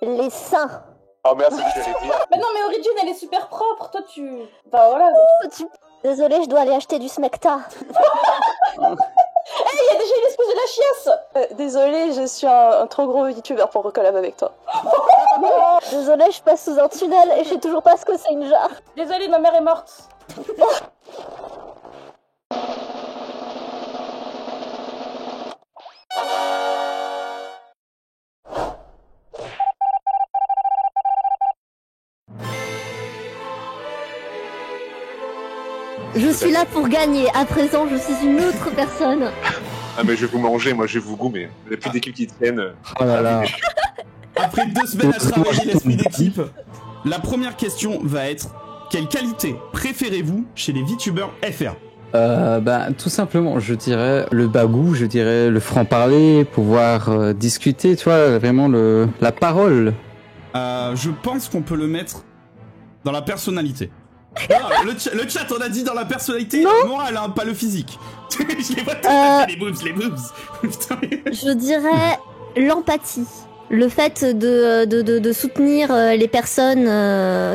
Les seins. Oh merde, c'est ce que j'allais dire. Bah non, mais Origin, elle est super propre. Toi, tu... Bah voilà. Désolée, je dois aller acheter du smecta. Il y a déjà une espèce de la chiasse. Désolée, je suis un trop gros youtubeur pour recollab avec toi. Désolée, je passe sous un tunnel et je sais toujours pas ce que c'est une jarre. Désolée, ma mère est morte. Je suis là pour gagner. À présent, je suis une autre personne. Ah mais je vais vous manger, moi je vais vous goumer. Il n'y a plus d'équipe qui tienne. Oh là là. Après 2 semaines à travailler l'esprit d'équipe, la première question va être: quelle qualité préférez-vous chez les VTubers FR? Tout simplement, je dirais le bagou, je dirais le franc-parler, pouvoir discuter, tu vois, vraiment la parole. Je pense qu'on peut le mettre dans la personnalité. Non, le chat, on a dit dans la personnalité, morale, hein, pas le physique. Je les vois tous, les boobs. Putain. Je dirais l'empathie. Le fait de soutenir les personnes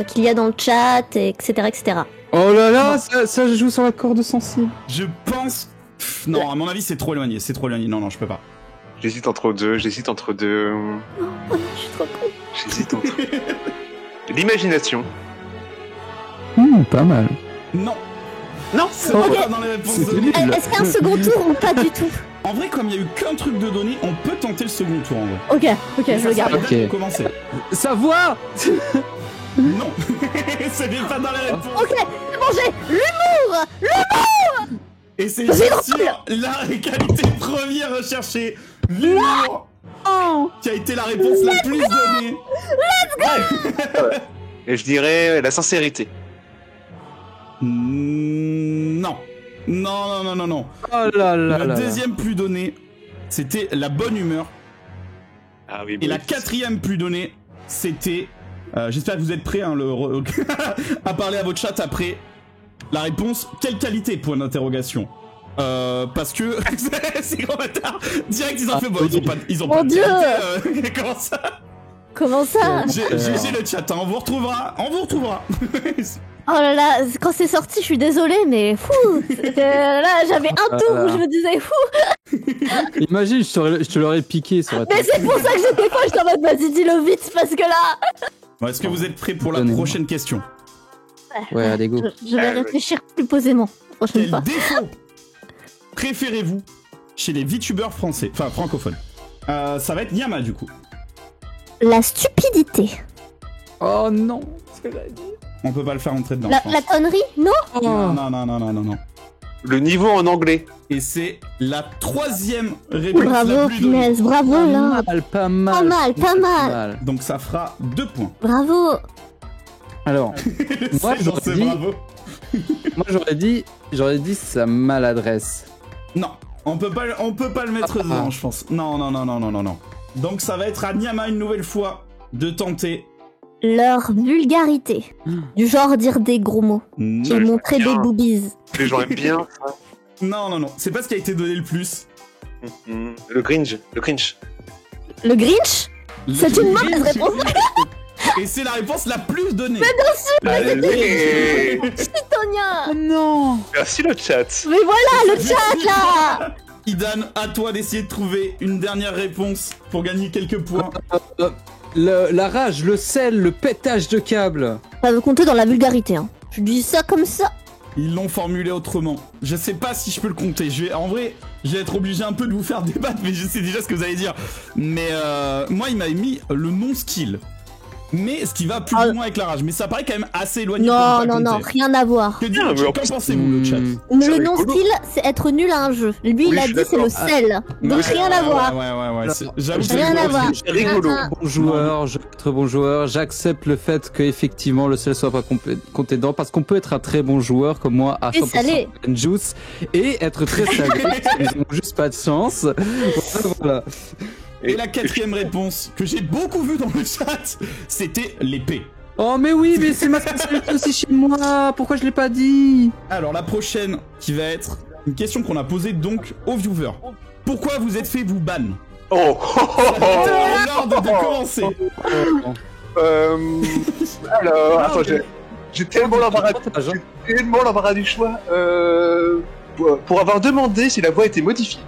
qu'il y a dans le chat, etc., etc. Oh là là, ça joue sur la corde sensible. Je pense... non, à mon avis, c'est trop éloigné, Non, je peux pas. J'hésite entre deux. Oh, je suis trop con. J'hésite entre... L'imagination. Pas mal. Non. C'est Ok. pas dans les réponses données. Est-ce qu'il y a un second tour ou pas du tout? En vrai, comme il y a eu qu'un truc de donné, on peut tenter le second tour, en vrai. Ok, je le garde. Ça serait bien pour commencer. Savoir. Non. C'est bien pas dans les réponses. Ok, c'est bon, j'ai l'humour. Et c'est bien sûr la qualité première recherchée, l'humour, qui a été la réponse la plus donnée. Et je dirais la sincérité. Non. Oh là là. Le deuxième plus donné, c'était la bonne humeur. Ah oui. Et la quatrième plus donnée, c'était... j'espère que vous êtes prêts hein, à parler à votre chat après. La réponse, quelle qualité, point d'interrogation. Parce que... c'est gros bâtard. Direct, ils ont fait... Bon, ils ont pas de qualité, comment ça J'ai le chat, hein, on vous retrouvera. Oh là là, quand c'est sorti, je suis désolée, mais fou. Là, j'avais un tour où je me disais fou. Imagine, je te l'aurais piqué. Ça aurait Mais c'est pour ça que j'étais pas, j'étais en mode vas-y, dis-le vite, parce que là... Bon, est-ce que vous êtes prêts pour la prochaine question? Ouais, allez, go. Je vais réfléchir plus posément. Prochaine fois. Quel défaut préférez-vous chez les VTubers français, enfin francophones? Ça va être Nyama du coup. La stupidité. Oh non, ce que j'avais dit. On peut pas le faire entrer dedans. La connerie? Non. Non. Le niveau en anglais. Et c'est la troisième réponse Bravo, la plus donnée. punaise, bravo là. Pas mal. Pas mal. Donc ça fera 2 points. Bravo. Alors, moi j'aurais dit sa maladresse. Non, on peut pas le mettre dedans, je pense. Non. Donc ça va être à Nyama une nouvelle fois de tenter. Leur vulgarité. Du genre dire des gros mots. Et montrer des boobies. Les gens aiment bien ça. Non. C'est pas ce qui a été donné le plus. Le cringe. Le Grinch? C'est une mauvaise réponse. Et c'est la réponse la plus donnée. Allez. Titonia. Non. Merci le chat. Mais voilà, le chat là. Idan, à toi d'essayer de trouver une dernière réponse pour gagner quelques points. La rage, le sel, le pétage de câble. Ça veut compter dans la vulgarité, hein. Je dis ça comme ça. Ils l'ont formulé autrement. Je sais pas si je peux le compter. En vrai, je vais être obligé un peu de vous faire débattre, mais je sais déjà ce que vous allez dire. Mais moi, il m'a mis le non-skill. Mais ce qui va plus ou moins avec la rage. Mais ça paraît quand même assez éloigné. Non, rien à voir. Qu'en pensez-vous, le chat? Le non-skill, c'est être nul à un jeu. Lui, il a dit c'est le sel. Donc rien à voir. Ouais. J'avoue, Rien à voir. C'est rigolo. Très bon joueur. J'accepte le fait qu'effectivement le sel soit pas compté dedans parce qu'on peut être un très bon joueur comme moi à 100% juice et être très salé. Ils ont juste pas de chance. Voilà. Et la quatrième réponse, que j'ai beaucoup vue dans le chat, c'était l'épée. Oh mais oui, mais c'est ma spécialité aussi chez moi. Pourquoi je l'ai pas dit? Alors la prochaine, qui va être une question qu'on a posée donc aux viewers. Pourquoi vous êtes fait vous ban? Oh, Lord de commencer. Alors, attends, j'ai tellement l'embarras du choix. Pour avoir demandé si la voix était modifiée.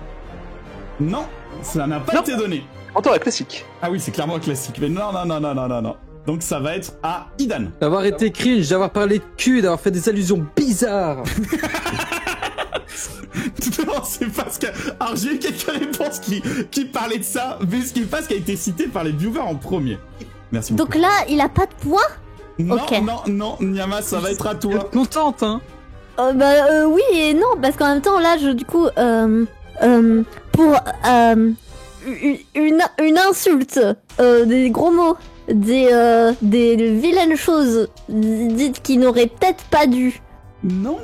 Non, ça n'a pas été donné. Entends la classique. Ah oui, c'est clairement un classique. Mais non. Donc ça va être à Idan. D'avoir été cringe, d'avoir parlé de cul, d'avoir fait des allusions bizarres. Non, c'est parce que... Alors j'ai eu quelques réponses qui parlaient de ça, vu ce qui a été cité par les viewers en premier. Merci beaucoup. Donc là, il a pas de points? Non, Ok. non, Nyama, ça va être à toi. Contente, hein. Oui et non, parce qu'en même temps, là, pour une insulte, des gros mots, des vilaines choses dites qui n'auraient peut-être pas dû. Non.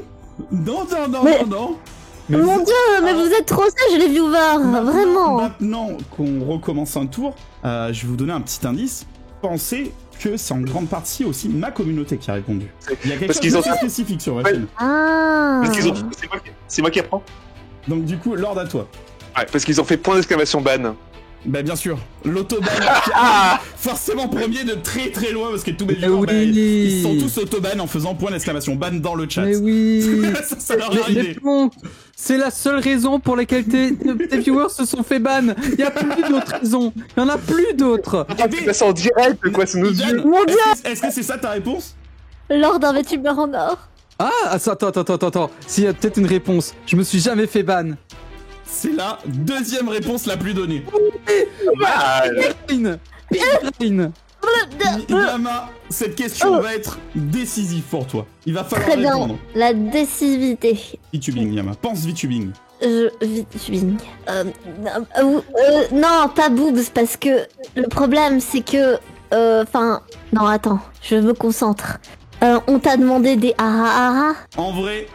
Mais Mon dieu, mais vous êtes trop sages les viewers, vraiment. Maintenant qu'on recommence un tour, je vais vous donner un petit indice. Pensez que c'est en grande partie aussi ma communauté qui a répondu. Il y a quelque chose de très spécifique sur ma chaîne. Ah. Parce qu'ils ont... C'est moi qui apprends. Donc du coup, Lord à toi. Ouais, parce qu'ils ont fait point d'exclamation ban. Bah bien sûr, l'autoban qui arrive forcément premier de très très loin parce que tous mes viewers, ils sont tous autoban en faisant point d'exclamation ban dans le chat. Mais oui. ça leur est arrivé. C'est la seule raison pour laquelle tes viewers se sont fait ban. Il y a plus d'autres raisons. Il y en a plus d'autres. C'est en direct, quoi, c'est nos yeux. Mon dieu. Est-ce que c'est ça ta réponse? Lors d'un VTuber en or. Ah, attends. S'il y a peut-être une réponse. Je me suis jamais fait ban. C'est la deuxième réponse la plus donnée. Nyama, cette question va être décisive pour toi. Il va falloir Très bien. répondre. La décisivité. VTubing, Nyama. Pense VTubing. VTubing. Non, pas boobs, parce que le problème c'est que... non, attends, je me concentre. On t'a demandé des aha. En vrai,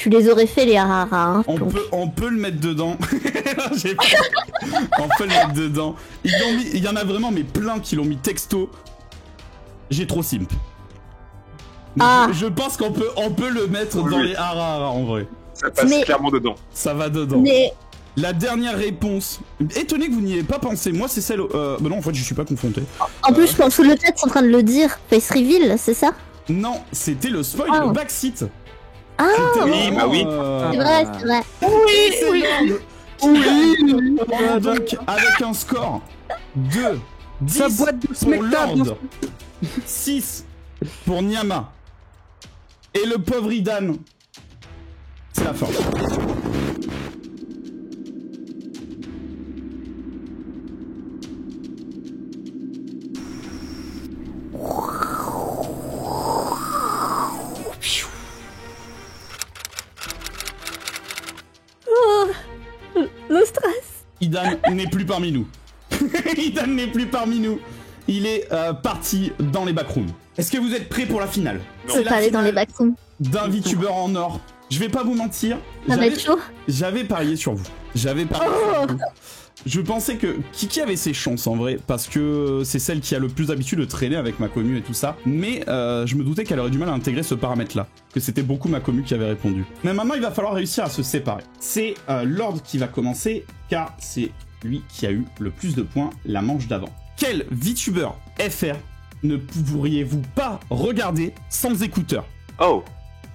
Tu les aurais fait les aha, hein. on peut le mettre dedans. On peut le mettre dedans. Il y en a vraiment, mais plein qui l'ont mis texto. J'ai trop simp. Je pense qu'on peut le mettre dans les aha en vrai. Ça passe clairement dedans. Ça va dedans. Mais... La dernière réponse. Étonné que vous n'y ayez pas pensé. Moi, c'est celle. Non, en fait, je suis pas confronté. En plus, je pense que le chat est en train de le dire. Face reveal, c'est ça? Non, c'était le spoil de Backseat. Ah Oui, bah oui. C'est vrai. Oui. Donc, avec un score de 10 Sa boîte de pour spectacle. Lord, 6 pour Nyama, et le pauvre Idan, c'est la fin. Le stress. Idan n'est plus parmi nous. Idan n'est plus parmi nous. Il est parti dans les backrooms. Est-ce que vous êtes prêts pour la finale? C'est pas aller dans les backrooms. D'un VTuber en or. Je vais pas vous mentir. Ça va être chaud. J'avais parié sur vous. Sur vous. Je pensais que Kiki avait ses chances en vrai, parce que c'est celle qui a le plus l'habitude de traîner avec ma commu et tout ça. Mais je me doutais qu'elle aurait du mal à intégrer ce paramètre-là, que c'était beaucoup ma commu qui avait répondu. Mais maintenant, il va falloir réussir à se séparer. C'est Lord qui va commencer, car c'est lui qui a eu le plus de points la manche d'avant. Quel VTuber FR ne pourriez-vous pas regarder sans écouteurs? Oh.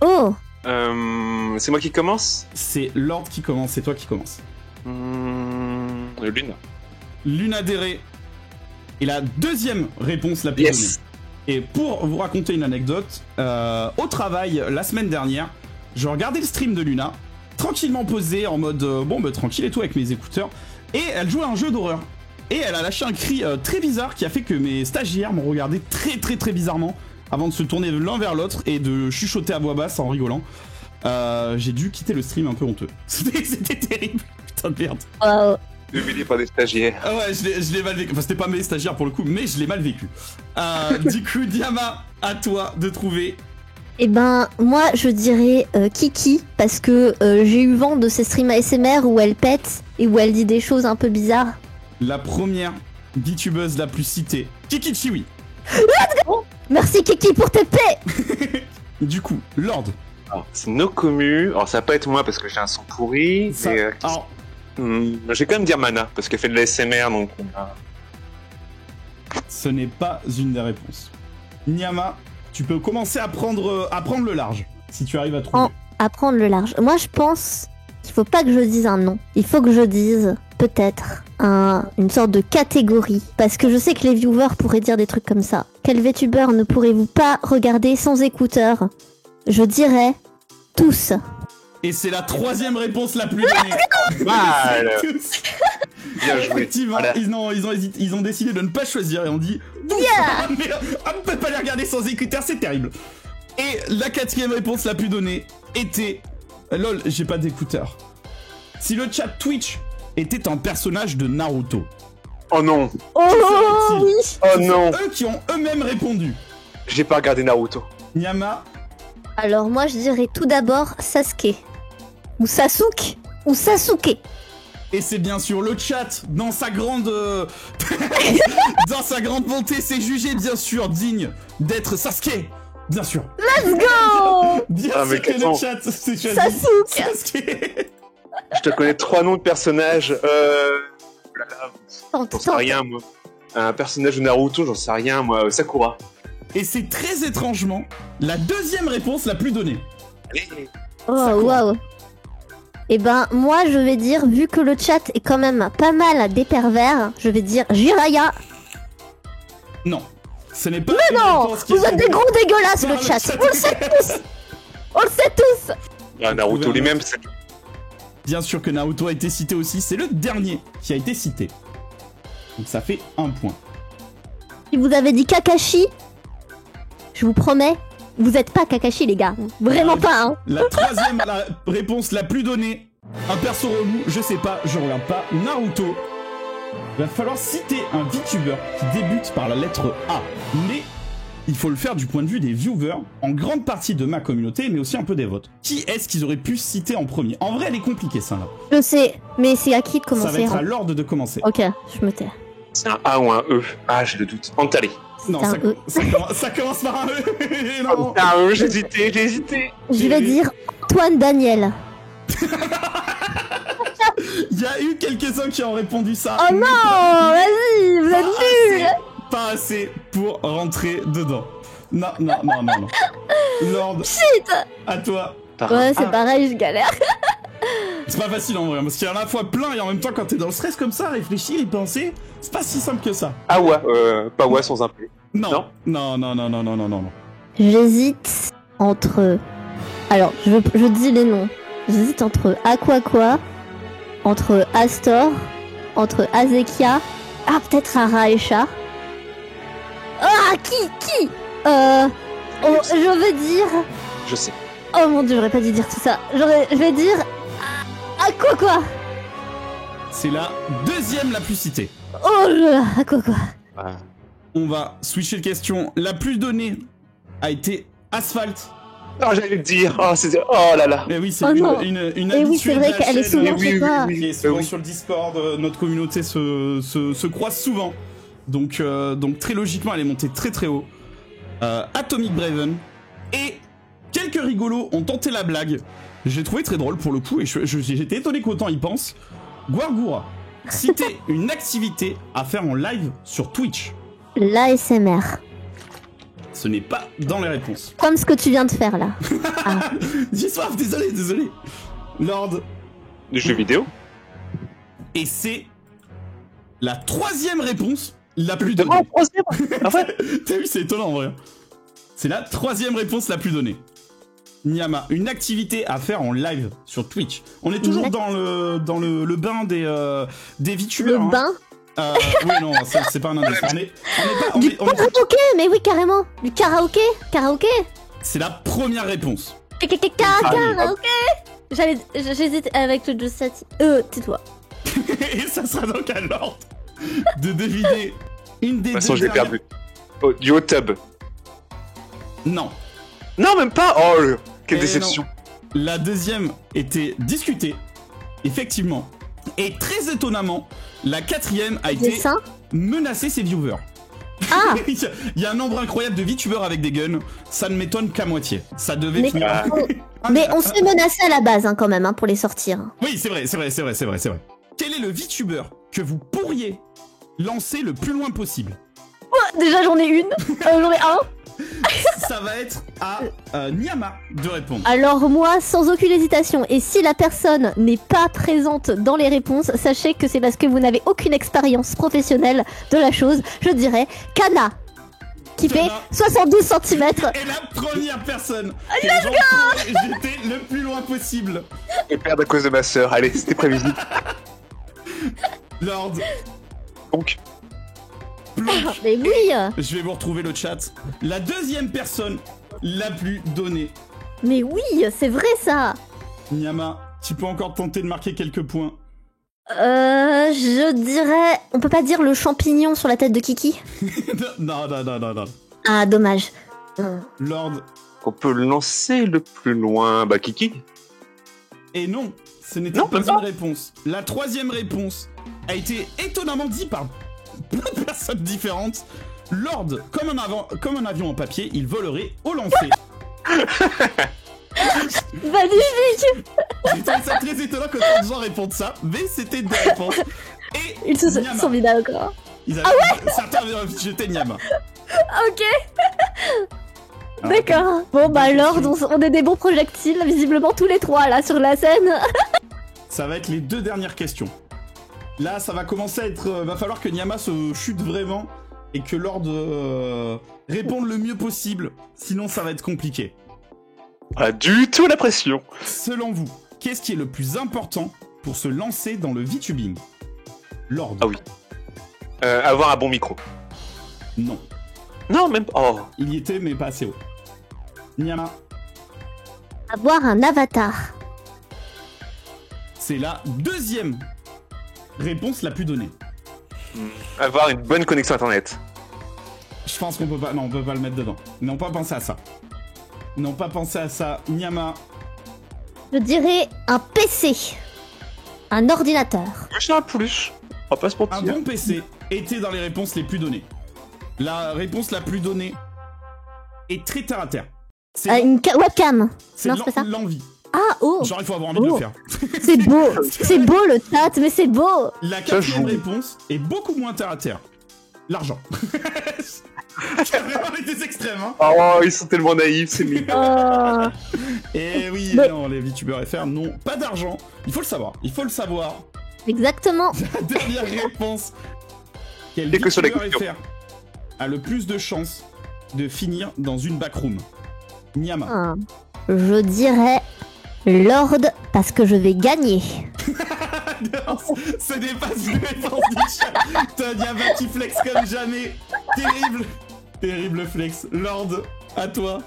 Oh. C'est moi qui commence. C'est Lord qui commence, c'est toi qui commence. Luna. Luna Dere est la deuxième réponse la plus donnée. Et pour vous raconter une anecdote, au travail, la semaine dernière, je regardais le stream de Luna, tranquillement posé, en mode tranquille et tout avec mes écouteurs, et elle jouait à un jeu d'horreur. Et elle a lâché un cri très bizarre qui a fait que mes stagiaires m'ont regardé très bizarrement avant de se tourner l'un vers l'autre et de chuchoter à voix basse en rigolant. J'ai dû quitter le stream un peu honteux. C'était terrible. Putain de merde. Wow. Humilié par des stagiaires. Ah ouais, je l'ai mal vécu. Enfin, c'était pas mes stagiaires pour le coup, mais je l'ai mal vécu. Du coup, Nyama, à toi de trouver. Eh ben, moi, je dirais Kiki, parce que j'ai eu vent de ces streams ASMR où elle pète et où elle dit des choses un peu bizarres. La première VTubeuse la plus citée, Kiki Chiwi. Merci Kiki pour tes paix. Du coup, Lord. Alors, c'est nos commus. Alors, ça va pas être moi parce que j'ai un son pourri. Ça, mais, alors, Je vais quand même dire Mana, parce qu'elle fait de l'ASMR, donc on a... Ce n'est pas une des réponses. Nyama, tu peux commencer à prendre le large, si tu arrives à trouver. À prendre le large. Moi, je pense qu'il faut pas que je dise un nom. Il faut que je dise peut-être une sorte de catégorie. Parce que je sais que les viewers pourraient dire des trucs comme ça. Quel VTuber ne pourrez-vous pas regarder sans écouteurs? Je dirais tous. Et c'est la 3e réponse la plus donnée. Mal. Bien joué. Effectivement, Voilà. ils ont décidé de ne pas choisir et on dit mais on ne peut pas les regarder sans écouteurs, c'est terrible. Et la 4e réponse la plus donnée était lol, j'ai pas d'écouteurs. Si le chat Twitch était un personnage de Naruto. Oh non. Oh oui. Oh non. Eux qui ont eux-mêmes répondu. J'ai pas regardé Naruto. Nyama. Alors moi, je dirais tout d'abord Sasuke. Ou Sasuke. Ou Sasuke. Et c'est bien sûr le chat, dans sa grande dans sa grande bonté, c'est jugé bien sûr digne d'être Sasuke. Bien sûr. Let's go. Bien sûr que le chat c'est choisi Sasuke. Je te connais 3 noms de personnages. J'en sais rien, moi. Un personnage de Naruto, j'en sais rien, moi. Sakura. Et c'est très étrangement la 2e réponse la plus donnée. Allez. Oh waouh. Et ben moi je vais dire, vu que le chat est quand même pas mal des pervers, je vais dire Jiraiya. Non, ce n'est pas. Mais non, vous êtes des gros dégueulasses Non, le chat. chat. On le sait tous. On le sait tous. Naruto lui-même, c'est... Bien sûr que Naruto a été cité aussi, c'est le dernier qui a été cité. Donc ça fait 1 point. Si vous avez dit Kakashi, je vous promets, vous êtes pas Kakashi les gars. Vraiment pas hein. La 3e réponse la plus donnée. Un perso relou, je sais pas, je regarde pas. Naruto. Il va falloir citer un VTuber qui débute par la lettre A. Mais il faut le faire du point de vue des viewers, en grande partie de ma communauté, mais aussi un peu des vôtres. Qui est-ce qu'ils auraient pu citer en premier? En vrai, elle est compliquée, ça, là. Je sais, mais c'est à qui de commencer? Ça va être à Lord de commencer. Ok, je me tais. C'est un A ou un E. Ah, j'ai le doute. Antalé. Non, C'est un E. ça commence par un E. Non. C'est un E, j'ai hésité. Je vais dire Antoine Daniel. Il y a eu quelques-uns qui ont répondu ça. Oh non, vas-y, vous êtes nuls. Pas assez pour rentrer dedans. Non. Lord, Shit. à toi. Ouais, c'est pareil, je galère. C'est pas facile en vrai, parce qu'il y en a à la fois plein et en même temps quand t'es dans le stress comme ça, réfléchir et penser, c'est pas si simple que ça. Ah ouais, pas ouais sans un P. Non. J'hésite entre... Alors, je dis les noms. J'hésite entre Aquaqua, entre Astor, entre Azekia, peut-être Araesha. Ah, qui je veux dire... Je sais. Oh mon dieu, j'aurais pas dû dire tout ça. Je vais dire... Aquaqua. C'est la 2e la plus citée. Oh là, Aquaqua. On va switcher de question. La plus donnée a été Asphalt. Ah, j'allais le dire. Oh là là. Et oui, c'est Oh non. une Et oui, c'est vrai habituée de la qu'elle est chaîne, souvent chez toi. qui est souvent sur le Discord. Notre communauté se croise souvent. Donc très logiquement, elle est montée très très haut. Atomic Braven. Et quelques rigolos ont tenté la blague. J'ai trouvé très drôle pour le coup et j'étais étonné qu'autant ils pensent. Guargura, citer une activité à faire en live sur Twitch. L'ASMR. Ce n'est pas dans les réponses. Comme ce que tu viens de faire là. J'ai soif, désolé. Lord. Du jeu vidéo. Et c'est la 3e réponse la plus donnée. Oh, 3e. En fait. T'as vu, c'est étonnant en vrai. C'est la 3e réponse la plus donnée. Nyama, une activité à faire en live sur Twitch. On est toujours dans le bain des VTubers. Le bain. Oui, non, c'est pas un indice. Du karaoké, mais oui, carrément. Du karaoké. C'est la première réponse. Karaoké. J'hésite avec le Josati. Tais-toi. Et ça sera donc à Lord de deviner une des deux. De toute façon, je l'ai perdu. Oh, du hot tub. Non. Non, même pas. Oh, quelle déception. Non. La 2e était discutée, effectivement. Et très étonnamment, la 4e a été menacer ses viewers. Ah. Il y a un nombre incroyable de VTubers avec des guns, ça ne m'étonne qu'à moitié. Ça devait finir. Mais on se fait menacer à la base quand même pour les sortir. Oui, c'est vrai. quel est le VTuber que vous pourriez lancer le plus loin possible? Déjà, j'en ai une. J'en ai un. Ça va être à Nyama de répondre. Alors moi, sans aucune hésitation, et si la personne n'est pas présente dans les réponses, sachez que c'est parce que vous n'avez aucune expérience professionnelle de la chose. Je dirais Kana, qui fait 72 cm. Et la première personne que les gens pourraient jeter le plus loin possible. Et perdre à cause de ma sœur. Allez, c'était prévisible. Lord. Donc. Mais oui. Je vais vous retrouver le chat. La deuxième personne la plus donnée. Mais oui, c'est vrai ça. Nyama, tu peux encore tenter de marquer quelques points. Je dirais... On peut pas dire le champignon sur la tête de Kiki? Non. Ah, dommage. Lord. On peut le lancer le plus loin. Bah, Kiki. Et non, ce n'était pas une réponse. La troisième réponse a été étonnamment dit par plein de personnes différentes. Lord, comme un avion en papier, il volerait au lancer. Magnifique. J'ai trouvé ça très étonnant que tant de gens répondent ça, mais c'était des réponses. Et ils se sont mis d'accord. Certains avaient jeté Nyama. Ok. D'accord. Bon bah Lord, on est des bons projectiles, visiblement tous les trois là sur la scène. Ça va être les deux dernières questions. Là, ça va commencer à être... va falloir que Nyama se chute vraiment et que Lord réponde le mieux possible. Sinon, ça va être compliqué. Pas du tout la pression. Selon vous, qu'est-ce qui est le plus important pour se lancer dans le VTubing? Lord. Ah oui. Avoir un bon micro. Non. Non, même pas. Oh. Il y était, mais pas assez haut. Nyama. Avoir un avatar. C'est la deuxième réponse la plus donnée. Avoir une bonne connexion internet. Je pense qu'on peut pas... Non, on peut pas le mettre dedans. Non, pas penser à ça. Non, pas penser à ça. Nyama. Je dirais un PC. Un ordinateur. C'est un plus. On va pas se mentir. Un bon PC était dans les réponses les plus données. La réponse la plus donnée est très terre à terre. Une webcam. Non, c'est pas ça. L'envie. Ah, oh. Genre, il faut avoir envie de le faire. C'est beau. C'est beau le chat, mais c'est beau. La quatrième réponse est beaucoup moins terre à terre. L'argent. C'est vraiment les deux extrêmes, hein. Oh, ils sont tellement naïfs, c'est mignon. Et oui, non, les VTubers FR n'ont pas d'argent. Il faut le savoir. Il faut le savoir. Exactement. La dernière réponse. Quel que sur les VTuber FR a le plus de chances de finir dans une backroom? Nyama. Je dirais Lord parce que je vais gagner. Non, ce n'est pas une réponse du chat. Nyama qui flex comme jamais. Terrible. Terrible flex. Lord, à toi.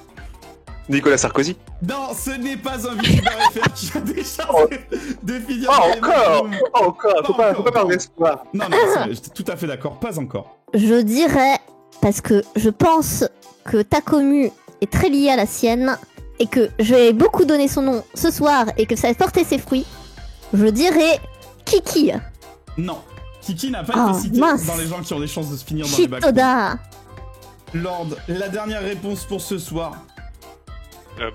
Nicolas Sarkozy. Non, ce n'est pas un VTuber FR qui a des chances de finir dans les backrooms. Encore. Faut pas perdre espoir. Non, j'étais tout à fait d'accord. Pas encore. Je dirais, parce que je pense que ta commu est très liée à la sienne et que je vais beaucoup donner son nom ce soir et que ça va porter ses fruits, je dirais Kiki. Non, Kiki n'a pas été cité dans les gens qui ont des chances de se finir dans les backrooms. Chitoda. Lord, la dernière réponse pour ce soir.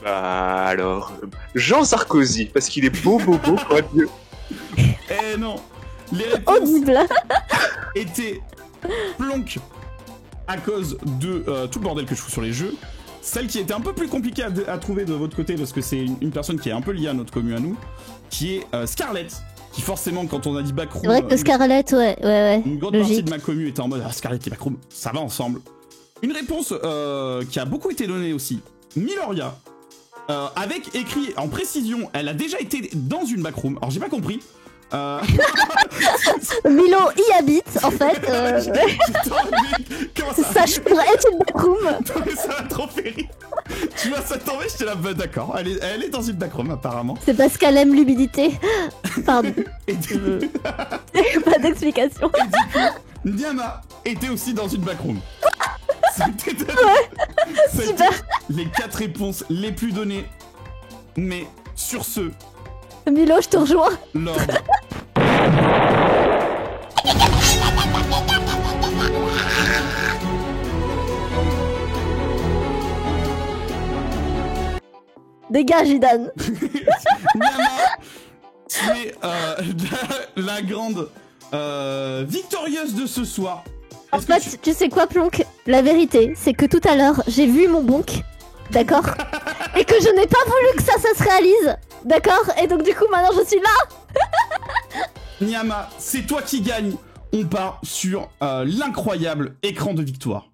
Bah alors, Jean Sarkozy, parce qu'il est beau, quoi, Dieu. Eh non, les réponses audible étaient plonk à cause de tout le bordel que je fous sur les jeux. Celle qui était un peu plus compliquée à trouver de votre côté, parce que c'est une personne qui est un peu liée à notre commu à nous, qui est Scarlett, qui forcément, quand on a dit backroom... C'est vrai que Scarlett, ouais. Une grande partie de ma commu était en mode Scarlett et backroom, ça va ensemble. Une réponse qui a beaucoup été donnée aussi, Miloria, avec écrit en précision, elle a déjà été dans une backroom, alors j'ai pas compris. Milo y habite, en fait. Ça pourrait être une backroom. Ça m'a trop fait rire. Tu vois, ça tombait, j'étais là, bah, d'accord. Elle est dans une backroom, apparemment. C'est parce qu'elle aime l'humidité. Pardon. Pas d'explication. Et du coup, Nyama était aussi dans une backroom. C'était super. Les 4 réponses les plus données. Mais sur ce... Milo, je te rejoins. Lord. Dégage, Idan. Nyama, tu es la grande victorieuse de ce soir. En fait, tu sais quoi, Plonk? La vérité, c'est que tout à l'heure, j'ai vu mon bonk, d'accord? Et que je n'ai pas voulu que ça se réalise, d'accord? Et donc du coup, maintenant, je suis là. Nyama, c'est toi qui gagne. On part sur l'incroyable écran de victoire.